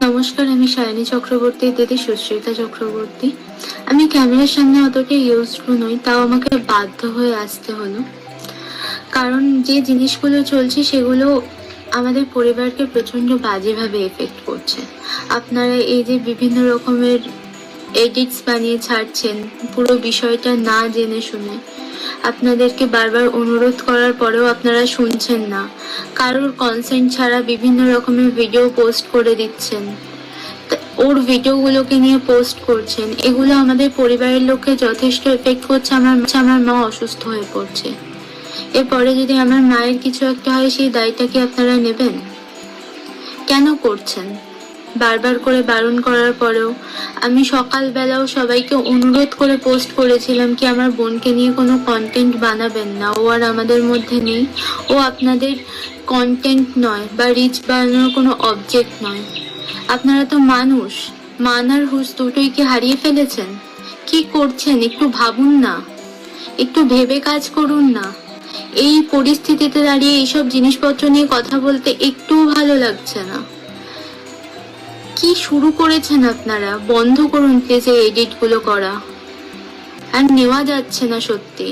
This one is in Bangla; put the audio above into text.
নমস্কার, আমি সায়নী চক্রবর্তী, দিদি সুশ্রিতা চক্রবর্তী। আমি ক্যামেরার সামনে অতটা ইউজড টু নই, তাও আমাকে বাধ্য হয়ে আসতে হলো, কারণ যে জিনিসগুলো চলছে সেগুলো আমাদের পরিবারকে প্রচন্ড বাজেভাবে এফেক্ট করছে। আপনারা এই যে বিভিন্ন রকমের এডিটস বানিয়ে ছাড়ছেন, পুরো বিষয়টা না জেনে শুনে, আপনাদেরকে বারবার অনুরোধ করার পরেও আপনারা শুনছেন না, কারোর কনসেন্ট ছাড়া বিভিন্ন রকমের ভিডিও পোস্ট করে দিচ্ছেন, ওর ভিডিওগুলোকে নিয়ে পোস্ট করছেন। এগুলো আমাদের পরিবারের লোককে যথেষ্ট এফেক্ট করছে। আমার মা অসুস্থ হয়ে পড়ছে, এরপরে যদি আমার মায়ের কিছু একটা হয়, সেই দায়টা কি আপনারা নেবেন? কেন করছেন? বারবার করে বারণ করার পরেও আমি সকালবেলাও সবাইকে অনুরোধ করে পোস্ট করেছিলাম কি আমার বোনকে নিয়ে কোনো কন্টেন্ট বানাবেন না, ও আর আমাদের মধ্যে নেই, ও আপনাদের কন্টেন্ট নয় বা রিচ বানানোর কোনো অবজেক্ট নয়। আপনারা তো মানুষ, মান আর হুঁশ দুটোই কি হারিয়ে ফেলেছেন? কি করছেন একটু ভাবুন না, একটু ভেবে কাজ করুন না। এই পরিস্থিতিতে দাঁড়িয়ে এইসব জিনিসপত্র নিয়ে কথা বলতে একটুও ভালো লাগছে না। কি শুরু করেছেন আপনারা? বন্ধ করুন প্লিজ এই এডিট গুলো করা, আর নেওয়া যাচ্ছে না সত্যি।